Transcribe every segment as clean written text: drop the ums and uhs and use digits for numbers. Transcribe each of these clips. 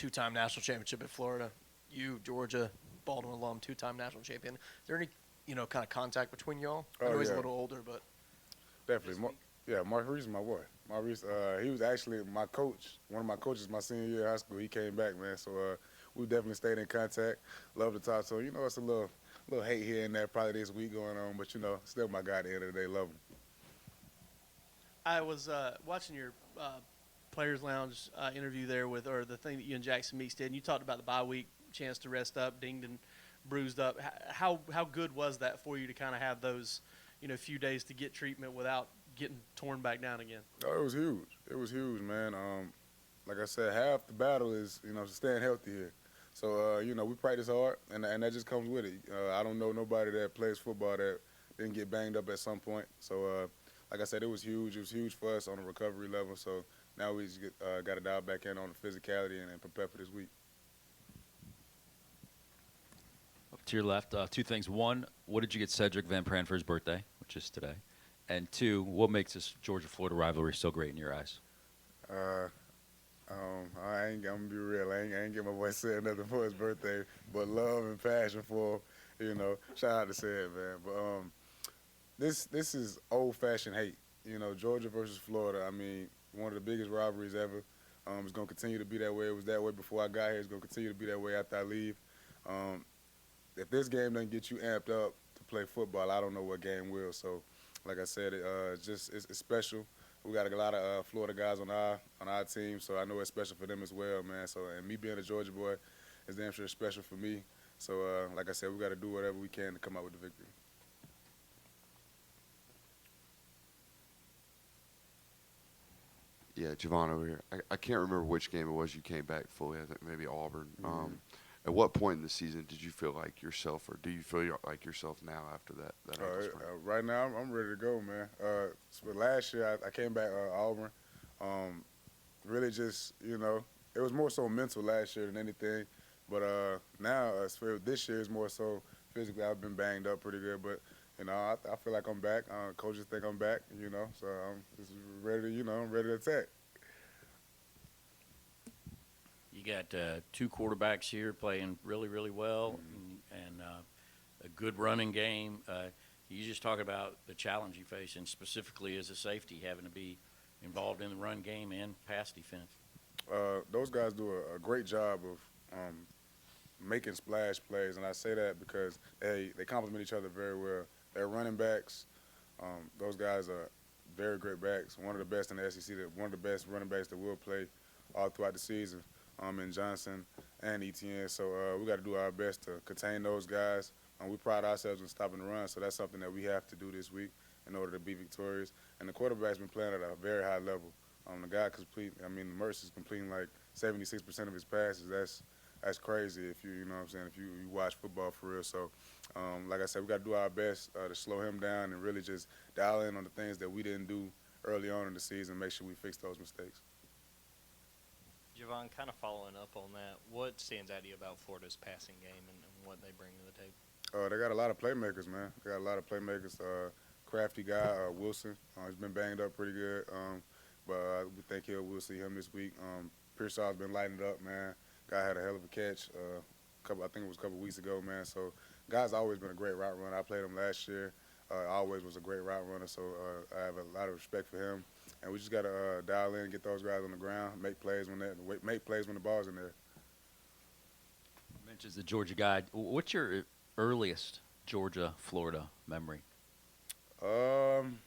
two-time national championship at Florida. You, Georgia, Baldwin alum, two-time national champion. Is there any, kind of contact between y'all? I know he's a little older, but Definitely. Maurice is my boy. Maurice, he was actually my coach, one of my coaches my senior year of high school. He came back, man. So we definitely stayed in contact. Love to talk to him. It's a little hate here and there probably this week going on, but, still my guy at the end of the day. Love him. I was watching your Players Lounge interview there or the thing that you and Jackson Meeks did, and you talked about the bye week, chance to rest up, dinged and bruised up. How good was that for you to kind of have those, few days to get treatment without getting torn back down again? Oh, it was huge. It was huge, man. Like I said, half the battle is, staying healthy here. So, we practice hard, and that just comes with it. I don't know nobody that plays football that didn't get banged up at some point. So, like I said, it was huge. It was huge for us on the recovery level. So now we just got to dial back in on the physicality and prepare for this week. Up to your left, two things. One, what did you get Cedric Van Pran for his birthday, which is today? And two, what makes this Georgia-Florida rivalry so great in your eyes? I ain't gonna be real. I ain't get my boy said nothing for his birthday, but love and passion for him. Shout out to Sid, man. But this is old-fashioned hate. Georgia versus Florida. I mean, one of the biggest rivalries ever. It's gonna continue to be that way. It was that way before I got here. It's gonna continue to be that way after I leave. If this game doesn't get you amped up to play football, I don't know what game will. So, like I said, it's special. We got a lot of Florida guys on our team, so I know it's special for them as well, man. So, and me being a Georgia boy is damn sure special for me. So, like I said, we got to do whatever we can to come out with the victory. Yeah, Javon over here. I can't remember which game it was you came back fully. I think maybe Auburn. At what point in the season did you feel like yourself, or do you feel like yourself now after that ankle sprain? Right now, I'm ready to go, man. So last year, I came back Auburn. Really just, it was more so mental last year than anything. But now, this year is more so physically. I've been banged up pretty good, but I feel like I'm back. Coaches think I'm back, so I'm just ready to, I'm ready to attack. You got two quarterbacks here playing really, really well, and a good running game. You just talk about the challenge you face, and specifically as a safety, having to be involved in the run game and pass defense. Those guys do a great job of making splash plays, and I say that because they complement each other very well. They're running backs. Those guys are very great backs, one of the best in the SEC, one of the best running backs that will play all throughout the season. In Johnson and Etienne. So we got to do our best to contain those guys. We pride ourselves in stopping the run, so that's something that we have to do this week in order to be victorious. And the quarterback's been playing at a very high level. The guy Mertz is completing like 76% of his passes. That's crazy if you know what I'm saying, if you watch football for real. So, like I said, we got to do our best to slow him down and really just dial in on the things that we didn't do early on in the season, make sure we fix those mistakes. Javon, kind of following up on that, what stands out to you about Florida's passing game and what they bring to the table? They got a lot of playmakers, man. They got a lot of playmakers. Crafty guy, Wilson, he's been banged up pretty good, but we think we'll see him this week. Pearsall's been lighting it up, man. Guy had a hell of a catch. I think it was a couple weeks ago, man. So, guy's always been a great route runner. I played him last year. Always was a great route runner, so I have a lot of respect for him. And we just got to dial in and get those guys on the ground, make plays when the ball's in there. You mentioned the Georgia guy. What's your earliest Georgia-Florida memory? I'm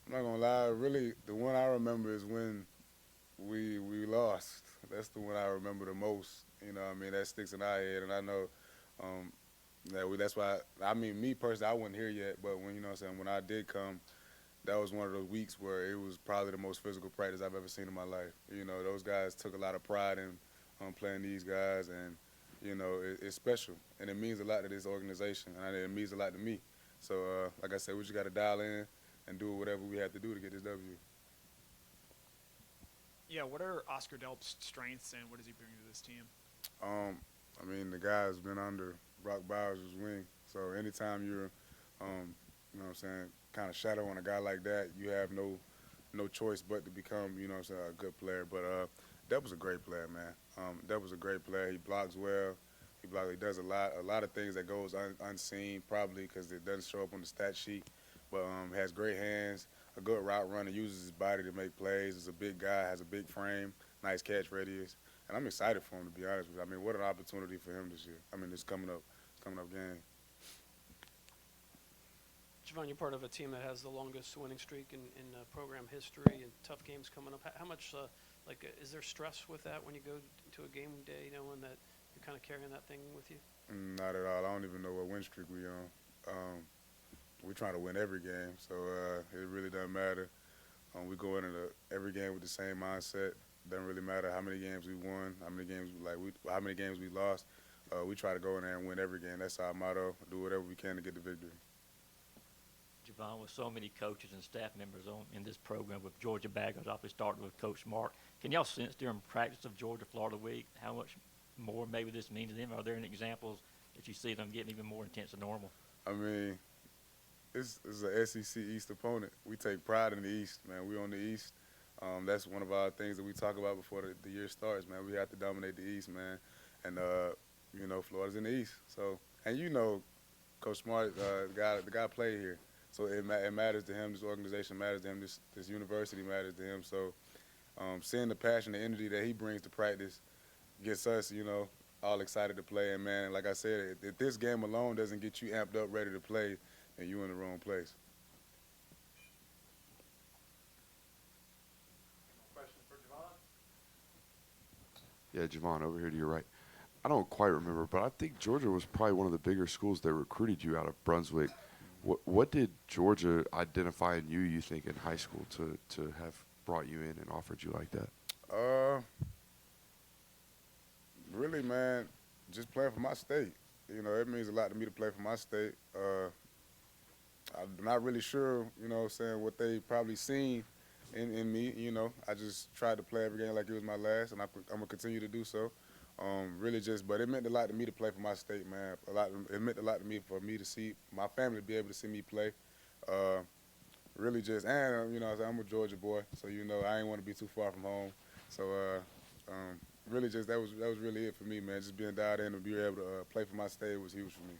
not going to lie. Really, the one I remember is when we lost. That's the one I remember the most. That sticks in our head. And I know that's why, me personally, I wasn't here yet. But when I did come, that was one of those weeks where it was probably the most physical practice I've ever seen in my life. Those guys took a lot of pride in playing these guys, and, it's special. And it means a lot to this organization, and it means a lot to me. So, like I said, we just got to dial in and do whatever we have to do to get this W. Yeah, what are Oscar Delp's strengths, and what does he bring to this team? The guy's been under Brock Bowers' wing. So anytime you're, kind of shadow on a guy like that, you have no choice but to become, a good player. But Delp was a great player, man. Delp was a great player. He blocks well. He does a lot of things that goes unseen, probably because it doesn't show up on the stat sheet. But has great hands, a good route runner, uses his body to make plays. Is a big guy, has a big frame, nice catch radius, and I'm excited for him, to be honest with you. I mean, what an opportunity for him this year. I mean, this coming up game. Javon, you're part of a team that has the longest winning streak in program history and tough games coming up. How much, is there stress with that when you go to a game day, knowing that you're kind of carrying that thing with you? Not at all. I don't even know what win streak we on. We're trying to win every game, so it really doesn't matter. We go into every game with the same mindset. Doesn't really matter how many games we won, how many games we lost. We try to go in there and win every game. That's our motto. Do whatever we can to get the victory. Javon, with so many coaches and staff members in this program, with Georgia backers, obviously starting with Coach Mark, can y'all sense during practice of Georgia-Florida week how much more maybe this means to them? Are there any examples that you see them getting even more intense than normal? I mean, it's an SEC East opponent. We take pride in the East, man. We on the East. That's one of our things that we talk about before the year starts, man. We have to dominate the East, man. And, Florida's in the East. So, and Coach Smart, the guy played here. So it matters to him. This organization matters to him. This university matters to him. So seeing the passion, the energy that he brings to practice gets us, all excited to play. And, man, like I said, if this game alone doesn't get you amped up, ready to play, then you're in the wrong place. Question for Javon? Yeah, Javon, over here to your right. I don't quite remember, but I think Georgia was probably one of the bigger schools that recruited you out of Brunswick. What did Georgia identify in you think, in high school to have brought you in and offered you like that? Really, man, just playing for my state. It means a lot to me to play for my state. I'm not really sure, what they probably seen in me. I just tried to play every game like it was my last, and I'm going to continue to do so. But it meant a lot to me to play for my state, man. It meant a lot to me for me to see my family be able to see me play. I'm a Georgia boy, so I ain't want to be too far from home. So that was really it for me, man. Just being dialed in and be able to play for my state was huge for me.